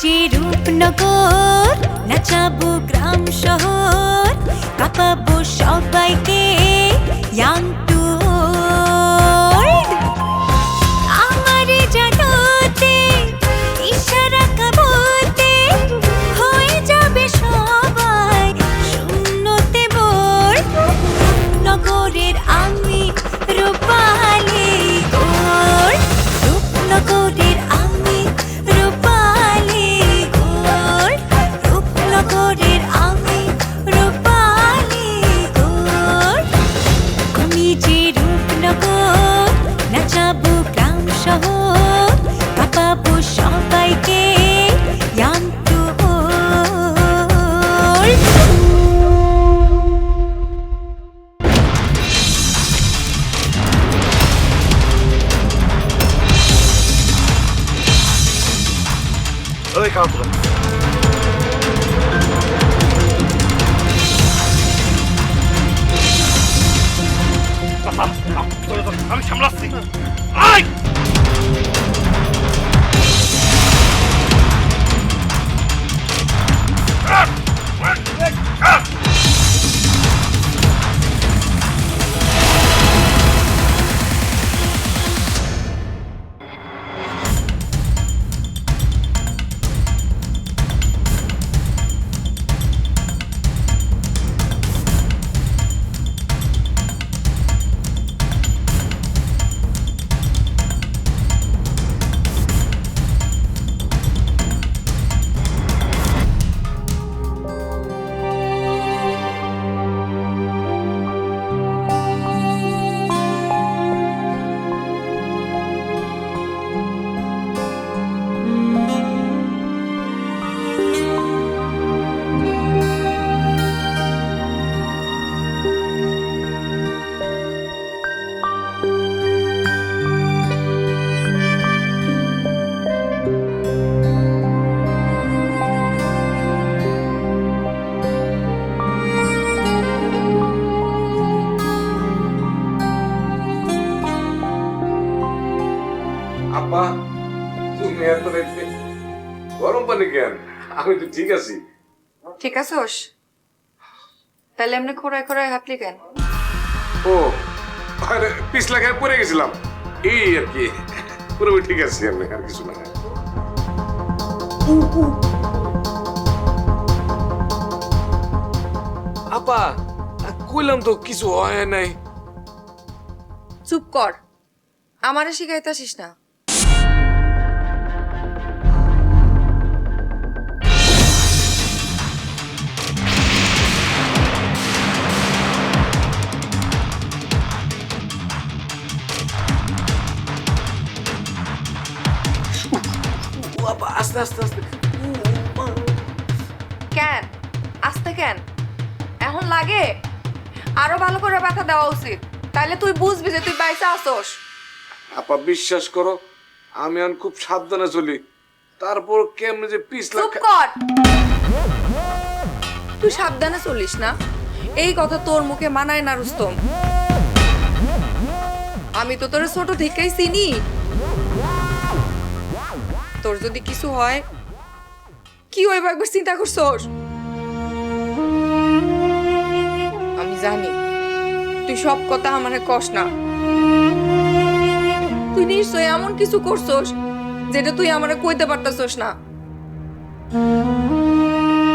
যে রূপনগর, নাচাবো গ্রাম শহর, কাঁপাবো সবাইকে ইয়াং টু ওল্ড। আমারে জানাতে ইশারা কাবতে হয়ে যাবে সবাই শূন্যতে বোর। নগরের আমি রূপালী গোর, রূপনগরের আমি রূপালী গোর, রূপনগরের আমি রূপালী গোর। আমি যে রূপনগর, নাচাবো গ্রাম শহর, কাঁপাবো সবাইকে ইয়াং টু ওল্ড। ওই কাপড় আমি সামলাচ্ছি। আয় আপা, তুমি এত রাতে গরম পানি কেন? আমি তো ঠিক আছি। ঠিক আছোস? তাহলে এমনি খোঁড়ায় খোঁড়ায় হাঁটলি কেন? ও আরে পিছলা খেয়ে পড়ে গেছিলাম, এই আর কি। পুরোপুরি ঠিক আছি আমি, আর কিছু না। আপা কইলাম তো কিছু হয় নাই। চুপ কর, আমারে শিখাইতাছিস না। আপা আস্তে আস্তে আস্তে। কেন আস্তে কেন? এখন লাগে? আরো ভালো করে ব্যথা দেওয়া উচিত, তাইলে তুই বুঝবি যে তুই বাইসা আসোস। আপা বিশ্বাস করো, আমি এখন খুব সাবধানে চলি, তারপর কেমনে যে পিছলা চুপ কর, তুই সাবধানে চলিস না, এই কথা তোর মুখে মানায় না রুস্তম। আমি তো তোর ছোট থেকেই চিনি, তোর যদি কিছু হয় কি হইব একবার চিন্তা করছোস? আমি জানি তুই সব কথা আমারে কস না, তুই নিশ্চয় এমন কিছু করছোস যেটা তুই আমারে কইতে পারতাছোস না।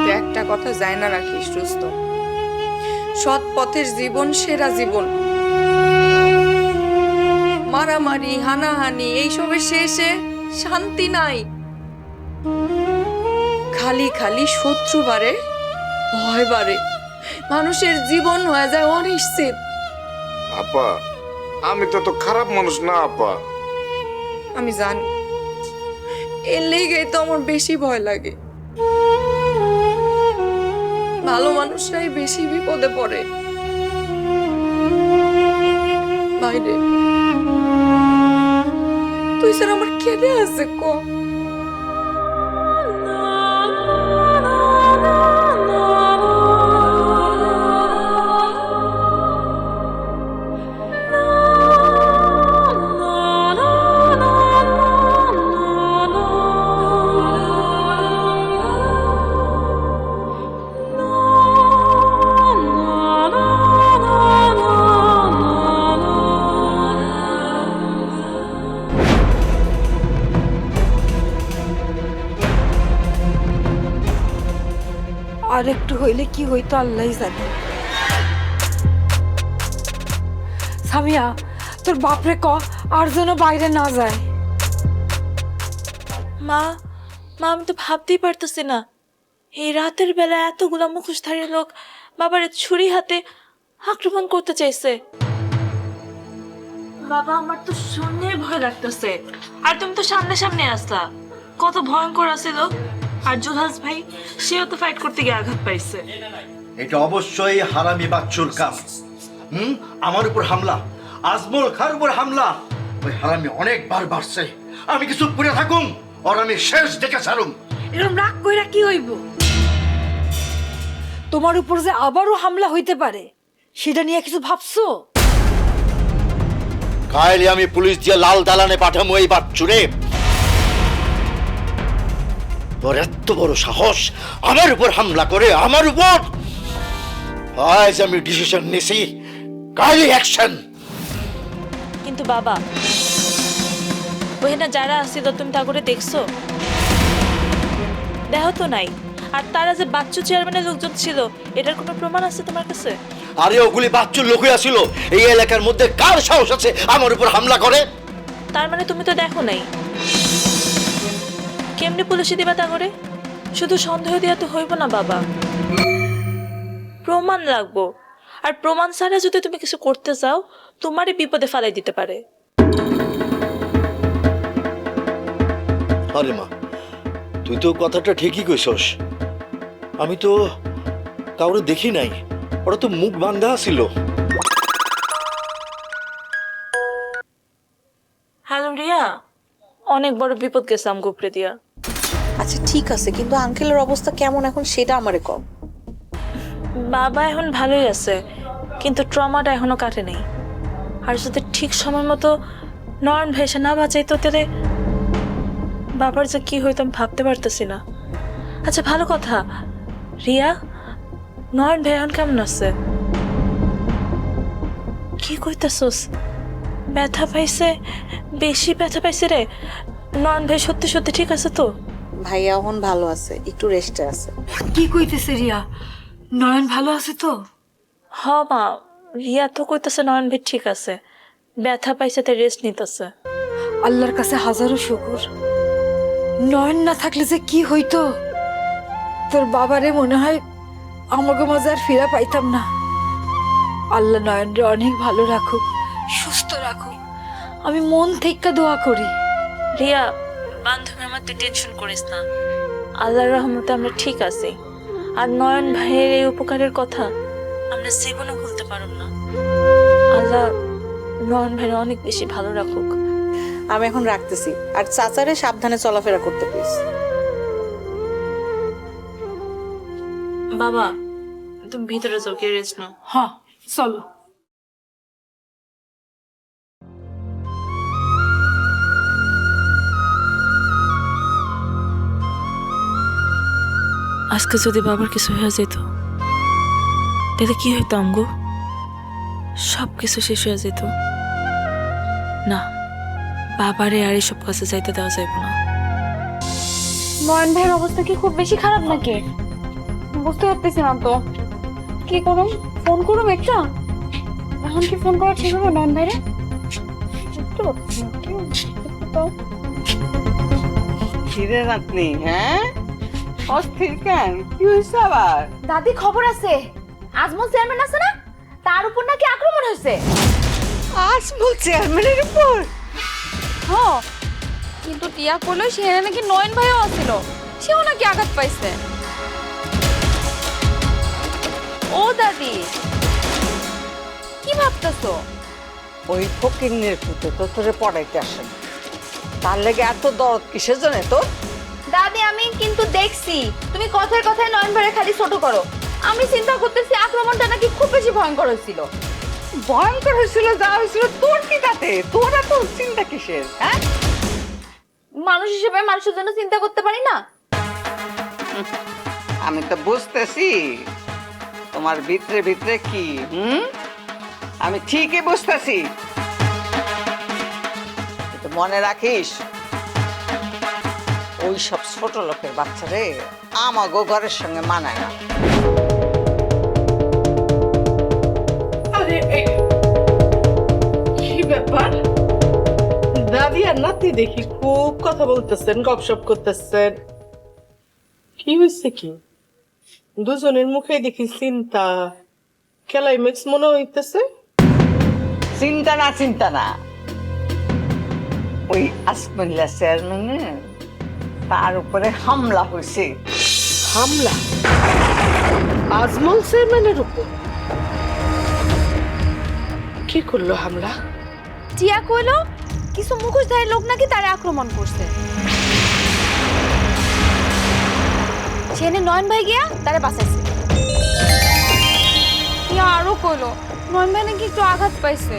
তুই একটা কথা যায় না রাখিস রুস্তম, সৎ পথের জীবন সেরা জীবন। মারামারি হানাহানি এইসবের শেষে শান্তি নাই, খালি খালি শত্রু বাড়ে, ভয় বাড়ে, মানুষের জীবন হয়ে যায় অনিশ্চিত। আপা আমি তো খারাপ মানুষ না আপা। আমি জানি, এর লেগেই তো আমার বেশি ভয় লাগে। ভালো মানুষরাই বেশি বিপদে পড়ে। বাইরে তুই স্যার আমার কেঁদে আছে ক? আর একটু হইলে কি হইতো আল্লাহই জানে। সামিয়া, তোর বাপরে ক আর যেন বাইরে না যায়। মা মা আমি তো ভাবতেই পারতেছি না এই রাতের বেলা এতগুলো মুখোশধারী লোক বাবারে ছুরি হাতে আক্রমণ করতে চাইছে। বাবা আমার তো শুনেই ভয় লাগতেছে। আর তুমি তো সামনে সামনে আসলা, কত ভয়ঙ্কর আছিল। আর জুলহাস ভাই সেও তো ফাইট করতে গিয়ে আঘাত পাইছে। এটা অবশ্যই হারামি বাচ্চুর কাজ। আমার উপর হামলা, আজমল খার উপর হামলা। ওই হারামি অনেকবার বাড়ছে। আমি কি চুপ করে থাকুম? আর আমি শেষ দেখে ছাড়ুম। এরকম রাগ কইরা কি হইব? তোমার উপর যে আবারও হামলা হইতে পারে সেটা নিয়ে কিছু ভাবছো? কাইলে আমি পুলিশ দিয়ে লাল দালানে পাঠামো এই বাচ্চুরে। তোর এত বড় সাহস আমার উপর হামলা করে, আমার উপর? আজ আমি ডিসিশন নিছি, কাইলে অ্যাকশন। কিন্তু বাবা ওখানে যারা আসছিল তুমি তা করে দেখছো? দেহ তো নাই। আর তারা যে বাচ্চু চেয়ারম্যানের লোকজন ছিল এটার কোনো প্রমাণ আছে তোমার কাছে? আরে ওগুলি বাচ্চুর লোক আসিল। এই এলাকার মধ্যে কার সাহস আছে আমার উপর হামলা করে? তার মানে তুমি তো দেখো নাই। কেমনি পুলিশে দিবা তা করে? শুধু সন্দেহ দিয়া তো হইব না বাবা, প্রমাণ লাগবো। আর প্রমাণ ছাড়া যদি তুমি কিছু করতে চাও তোমারই বিপদে ফেলাই দিতে পারে। আরে মা, তুই তো কথাটা ঠিকই কইছস। আমি তো কাউরে দেখি নাই, ওরা তো মুখ বান্ধা ছিল। হ্যালো রিয়া, অনেক বড় বিপদ গেছে আম গোপরে দিয়া। আচ্ছা ঠিক আছে, কিন্তু আঙ্কেলের অবস্থা কেমন এখন সেটা আমারে কম। বাবা এখন ভালোই আছে, কিন্তু ট্রমাটা এখনো কাটে নেই। আর যদি ঠিক সময় মতো নয়ন ভেসে না বাঁচাইতো তাহলে বাবার যে কি হইতো আমি ভাবতে পারতেছি না। আচ্ছা ভালো কথা, রিয়া নয়ন ভাই এখন কেমন আছে? কি কইতেছস? ব্যথা পাইছে? বেশি ব্যথা পাইছে রে? নয়ন ভাই সত্যি সত্যি ঠিক আছে তো? ভাইয়া এখন ভালো আছে, একটু রেস্টে আছে। কি কইতেছে রিয়া? নয়ন ভালো আছে তো? হ মা, রিয়া তো কইতেছে নয়ন ভাই ঠিক আছে, ব্যথা পাইছে তাই রেস্ট নিতেছে। আল্লাহর কাছে হাজারো শুকুর। নয়ন না থাকলে যে কি হইতো, তোর বাবারে মনে হয় আমাকে মাঝে আর ফিরা পাইতাম না। আল্লাহ নয়নরে অনেক ভালো রাখুক, সুস্থ রাখুক, আমি মন থেকে দোয়া করি। রিয়া বান্ধবী আমার তুই টেনশন করিস না, আল্লাহর রহমতে আমরা ঠিক আছি। আর নয়ন ভাইয়ের এই উপকারের কথা আমরা জীবনে ভুলতে পারব না। আল্লাহ নয়ন ভাইয়ের অনেক বেশি ভালো রাখুক। আমি এখন রাখতেছি, আর চাচারে সাবধানে চলাফেরা করতে প্লিজ। বাবা তুমি ভিতরে যাও, কে রেস্ট নাও। হ্যাঁ চলো। আজকে যদি বাবার কিছু হয়ে যেত তাহলে কি হইতো আমগো? সব কিছু শেষ হয়ে যেত না। বাবারে আর এইসব কাছে যাইতে দেওয়া যাইব না। নয়ন ভাইয়ের অবস্থা কি খুব বেশি খারাপ নাকি? বুঝতে পারতেছি না তো। কি করুম? ফোন করুম একটা? এখন কি ফোন করা ঠিক হবে নয়ন ভাইরে? বুঝতে পারতেছি না। কিরে রাতনি, হ্যাঁ অস্থির কেন? কি হয়েছে আবার? দাদি খবর আছে, আজমল চেয়ারম্যান আছে না, তার উপর নাকি আক্রমণ হয়েছে। আজমল চেয়ারম্যানের উপর? হ্যাঁ, কিন্তু টিয়া কইলো সেখানে নাকি নয়ন ভাইও আছিল, সেও নাকি আঘাত পাইছে। ও দাদি কি ভাবতেছো? ওই ফকিন্নের পুতে তো তোরে পড়াইতে আসেন, তার লেগে এত দরদ কিসের জন্য তোর? দাদি আমি কিন্তু দেখছি তুমি কথায় কথায় নয়ন ভাইয়ের খালি ছোট করো। আমি চিন্তা করতেছি আক্রমণটা নাকি খুব বেশি ভয়ঙ্কর হয়েছিল। ভয়ঙ্কর হয়েছিল, যা হয়েছিল তোর কি তাতে? তোরা তো চিন্তা কিসের? হ্যাঁ, মানুষ হিসেবে মানুষের জন্য চিন্তা করতে পারি না? আমি তো বুঝতেছি তোমার ভিতরে ভিতরে কি। আমি ঠিকই বুঝতেছি, মনে রাখিস ওই সব ছোট লোকের বাচ্চারে আমাগো ঘরের সঙ্গে মানায় না। আরে কি ব্যাপার? দাদি আর নাতি দেখি খুব কথা বলতেছেন, গপসপ করতেছেন। কি হয়েছে কি? দুজনের মুখে দেখি চিন্তা, ক্লাইম্যাক্স মনে হইতেছে। চিন্তা না, ওই আসমুল্লাহ চেয়ারম্যানের তার উপরে হামলা হয়েছে। হামলা আজমল চেয়ারম্যানের উপর? কি করলো হামলা? টিয়া কইলো কিছু মুখোশধারী লোক নাকি তারে আক্রমণ করছে। সেনে নয়ন ভাই গিয়া তারে বাঁচাইছে। টিয়া আরো কইলো নয়ন ভাই নাকি একটু আঘাত পাইছে।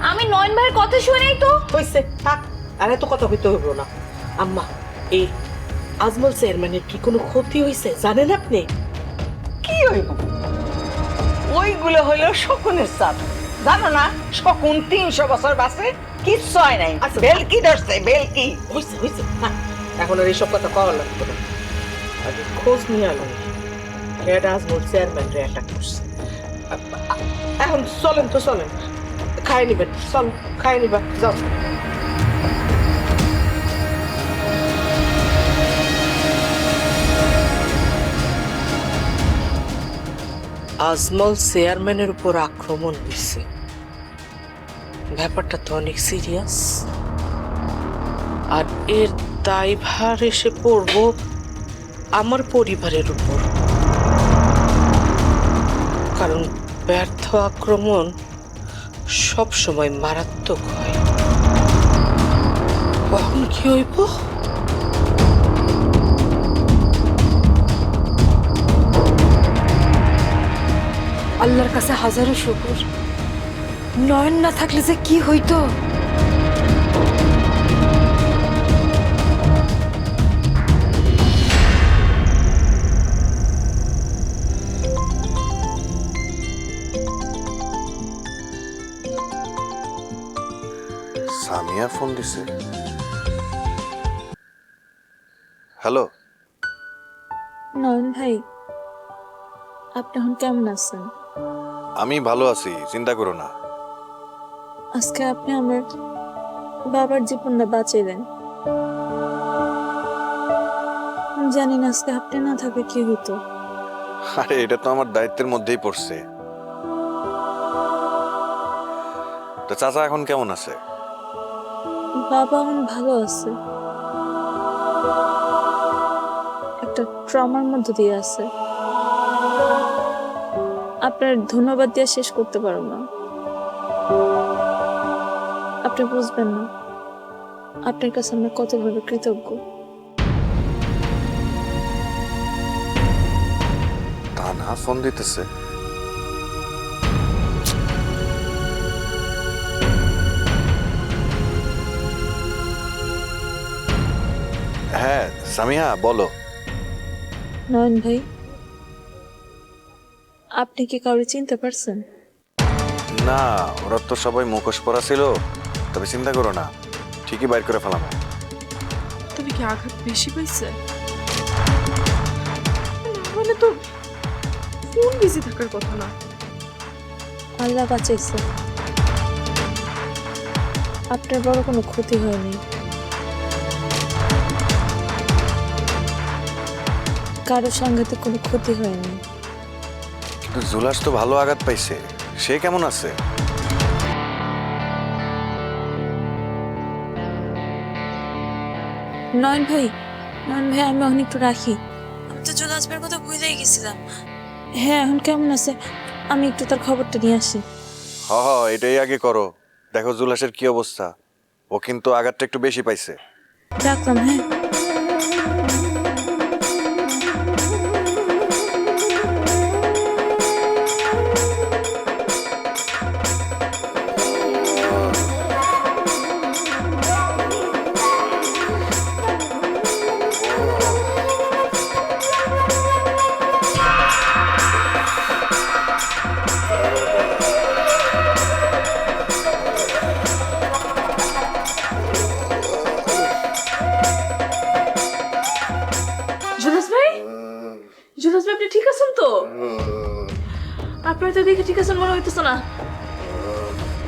আমি নয়ন ভাইয়ের কথা শুনেই তো। হইছে, থাক, আর এত কথা হইতে হইব না। আম্মা, এই আজমল চেয়ারম্যানের কি কোনো ক্ষতি হয়েছে জানেন আপনি? কি হইব? ওইগুলো হইল শকুনের চাপ, জানো না? শকুন 300 বছর বাঁচে, কিচ্ছু হয় নাই। আচ্ছা, বেলকি ধরছে, বেলকি। হইছে হইছে, না এখন আর এইসব কথা কওয়া লাগবে না। আগে খোঁজ নিয়ে আলো এটা আজমল চেয়ারম্যান রে অ্যাটাক করছে। এখন চলেন তো, চলেন খাই নিবেন, চল খাই নিবা, যাও। আজমল চেয়ারম্যানের উপর আক্রমণ হয়েছে, ব্যাপারটা তো অনেক সিরিয়াস। আর এর দায়ভার এসে পড়ব আমার পরিবারের উপর, কারণ ব্যর্থ আক্রমণ সব সময় মারাত্মক হয়। কখন কি হইব? আল্লাহর কাছে হাজারো শুকর, নয়ন না থাকলে যে কি হইতো। সামিয়া ফোন দিছে। হ্যালো, নয়ন ভাই, আপনি এখন কেমন আছেন? আমি ভালো আছি, চিন্তা করো না। আজকে আপনি আমার বাবার জীবনটা বাঁচিয়ে জানি না আজকে আপনি না থাকলে কি হতো। আরে এটা তো আমার দায়িত্বের মধ্যেই পড়ছে। তো চাচা এখন কেমন আছে? বাবা এখন ভালো আছে, একটা ট্রমার মধ্যে দিয়ে আছে। আপনার ধন্যবাদ দিয়ে শেষ করতে পারবো না, আপনি বুঝবেন না আপনার কাছে আমরা কতভাবে কৃতজ্ঞ। তানহা ফোন দিতেছে। হ্যাঁ সামিয়া, বলো। নয়ন ভাই, আপনি কি কাউকে চিনতে পারছেন? না, ওরা তো সবাই মুখোশ পরা ছিল, তবে চিন্তা করো না, ঠিকই বাইর করে ফেলাম। তবে কি আঘাত বেশি পাইছে? মানে তো ফোন বিজি থাকার কথা না। আল্লাহ বাঁচাইছে, আপনার বড় কোনো ক্ষতি হয়নি। কারো সাংঘাতিক কোনো ক্ষতি হয়নি। কিন্তু জুলাস তো ভালো আঘাত পাইছে, সে কেমন আছে? নয়ন ভাই, আমি এখন একটু রাখি। আমি তো চলে আসবার কথা ভুলেই গেছিলাম। হ্যাঁ, এখন কেমন আছে আমি একটু তার খবরটা নিয়ে আসি। হ এটাই আগে করো, দেখো জুলাসের কি অবস্থা। ও কিন্তু আঘাতটা একটু বেশি পাইছে। রাখলাম, হ্যাঁ। আপনার তো দেখে ঠিক আছে মনে হইতেছে না।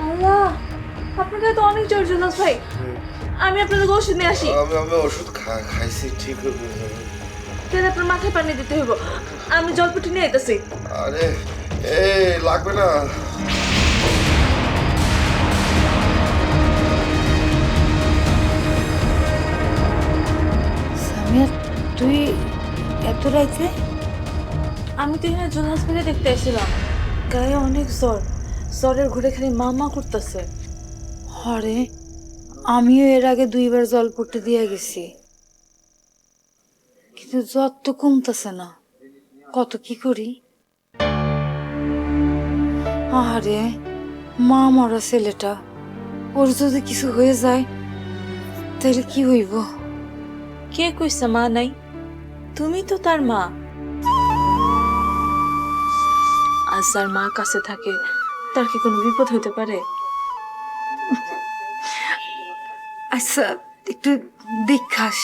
আল্লাহ, আপনার গায়ে তো অনেক জ্বর জুলাস ভাই। আমি আপনাদের ওষুধ নিয়ে আসি। আমি ওষুধ খাইছি, ঠিক হয়ে যাবে। তাহলে আপনার মাথায় পানি দিতে হইব। আমি জলপটি নিয়ে আইতাছি। আরে লাগবে না। সামিয়া, তুই এত রাইতে? আমি তো এখানে জুলাস ভাইকে দেখতে এসেছিলাম। গায়ে অনেক জ্বর, জ্বরের ঘুরে খালি মা করতেছে। হরে, আমিও এর আগে 2 বার জল পড়তে দিয়ে গেছি, কিন্তু জ্বর তো কমতেছে না। কত কি করি? আরে মা মরা ছেলেটা, ওর যদি কিছু হয়ে যায় তাহলে কি হইব? কে কইছে মা নাই? তুমি তো তার মা। আজ যার মা কাছে থাকে তার কি কোনো বিপদ হইতে পারে? আচ্ছা, একটু দেখাস।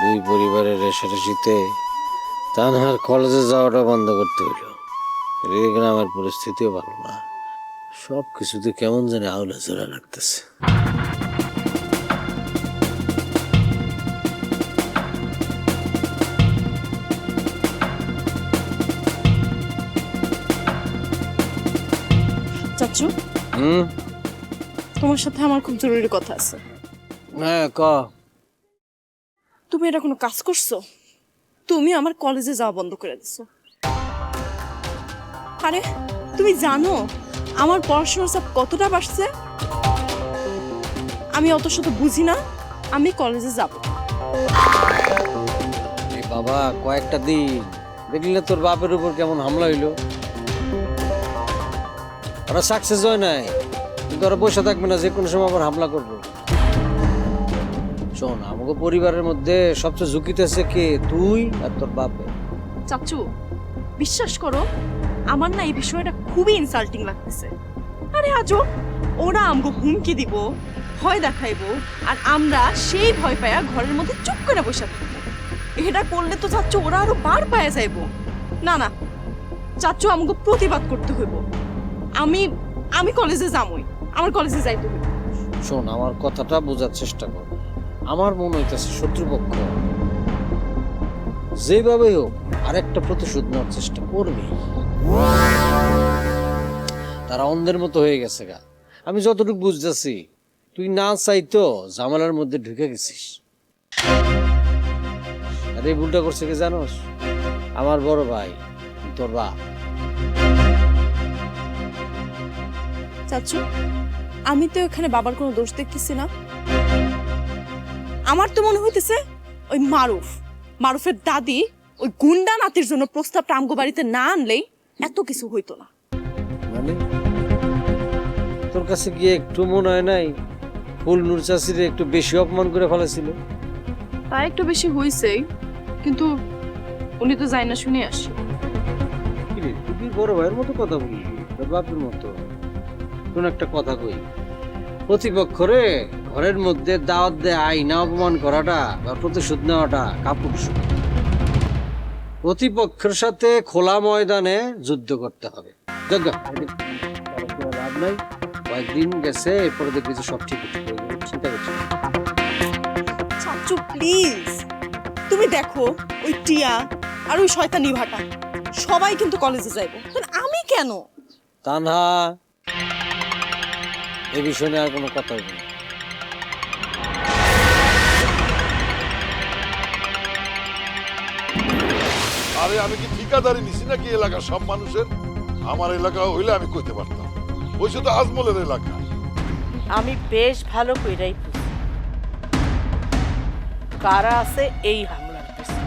দুই পরিবারের রেশারেশিতে তানহার কলেজে যাওয়াটা বন্ধ করতে হইল। এদিকে গ্রামের পরিস্থিতিও ভালো না, সব কিছুতে কেমন জানি আউলা জোড়া লাগতেছে। চাচু, তোমার সাথে আমার খুব জরুরি কথা আছে। হ্যাঁ, ক। তুমি এটা কোনো কাজ করছো? তুমি আমার কলেজে যাওয়া বন্ধ করে দিছো। আরে তুমি জানো আমার পড়াশোনার চাপ কতটা বাড়ছে? আমি অত শত বুঝি না, আমি কলেজে যাব। বাবা, কয়েকটা দিন দেখলে তোর বাপের উপর কেমন হামলা হইলো। ওরা সাকসেস হয় নাই, কিন্তু ওরা বসে থাকবে না, যে কোনো সময় আবার হামলা করবো। শোন, আমাকে পরিবারের মধ্যে সবচেয়ে ঝুঁকিতেছে কে? তুই আর তোর বাপে। চাচু, বিশ্বাস করো, আমার না এই বিষয়টা খুবই ইনসাল্টিং লাগতেছে। আরে আজও ওরা আমগো হুমকি দিব, ভয় দেখাইবো, আর আমরা সেই ভয় পায়া ঘরের মধ্যে চুপ করে বসে থাকবো। এটা করলে তো চাচু ওরা আরো বার পায়া যাইবো। না না চাচু, আমগো প্রতিবাদ করতে হইব। আমি কলেজে যামই, আমার কলেজে যাইতে হইব। শোন, আমার কথাটা বোঝার চেষ্টা কর। আমার মনে হইতেছে শত্রুপক্ষ যেভাবে হোক আরেকটা প্রতিশোধ নেওয়ার চেষ্টা করবে। তারা অন্ধের মতো হয়ে গেছে গা। আমি যতটুকু বুঝতেছি, তুই না চাইতো ঝামেলার মধ্যে ঢুকে গেছিস। আর এই ভুলটা করছে কি জানোস? আমার বড় ভাই, তোর বাপ। চাচু, আমি তো এখানে বাবার কোনো দোষ দেখতেছি না। আমার তো মনে হইতেছে ওই মারুফের দাদি ওই গুন্ডা নাতির জন্য প্রস্তাবটা আমগো বাড়িতে না আনলেই এত কিছু হইতো না। মানে তোর কাছে গিয়ে একটু মনে হয় নাই ফুল নূর চাষিরে একটু বেশি অপমান করে ফেলেছিল? তা একটু বেশি হইছেই, কিন্তু উনি তো যাই না শুনে আসি। তুই বড় ভাইয়ের মতো কথা বলি, তোর বাপের মতো। কোন একটা কথা কই, প্রতিপক্ষরে ঘরের মধ্যে দাওয়াত দেয় আইনা অপমান করাটা বা প্রতিশোধ নেওয়াটা কাপুরুষ। প্রতিপক্ষের সাথে খোলা ময়দানে যুদ্ধ করতে হবে। লাভ নাই, কয়েকদিন গেছে, এরপরে দেখবি সব ঠিক চিন্তা করছি। চাচু প্লিজ, তুমি দেখো ওই টিয়া আর ওই শয়তানি ভাটা সবাই কিন্তু কলেজে যাইবো, আমি কেন? তানহা, এই বিষয় নিয়ে আর কোনো কথা হইবে না। আরে আমি কি ঠিকাদারি নিছি নাকি এলাকার সব মানুষের? আমার এলাকা হইলে আমি কইতে পারতাম, ওই শুধু আজমলের এলাকা। আমি বেশ ভালো কইরাই বুঝি কারা আছে এই হামলার পিছনে।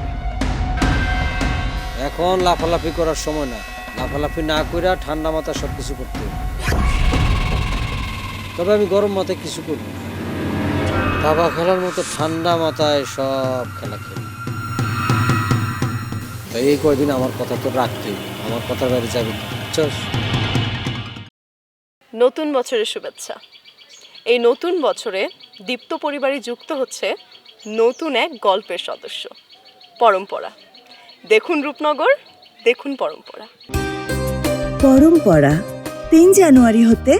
এখন লাফালাফি করার সময় না, লাফালাফি না কইরা ঠান্ডা মাথায় সবকিছু করতে হবে। তবে আমি গরম মাথায় কিছু করব না, দাবা খেলার মতো ঠান্ডা মাথায় সব খেলা খেলি। এই কয়দিন আমার কথা তো রাখতেই, আমার কথার বাইরে যাবি না। নতুন বছরের শুভেচ্ছা। এই নতুন বছরে দীপ্ত পরিবারে যুক্ত হচ্ছে নতুন এক গল্পের সদস্য পরম্পরা। দেখুন রূপনগর, দেখুন পরম্পরা। পরম্পরা 3 জানুয়ারি হতে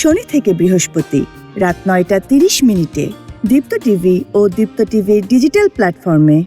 শনি থেকে বৃহস্পতি রাত 9টা 30 মিনিটে দীপ্ত টিভি ও দীপ্ত টিভির ডিজিটাল প্ল্যাটফর্মে।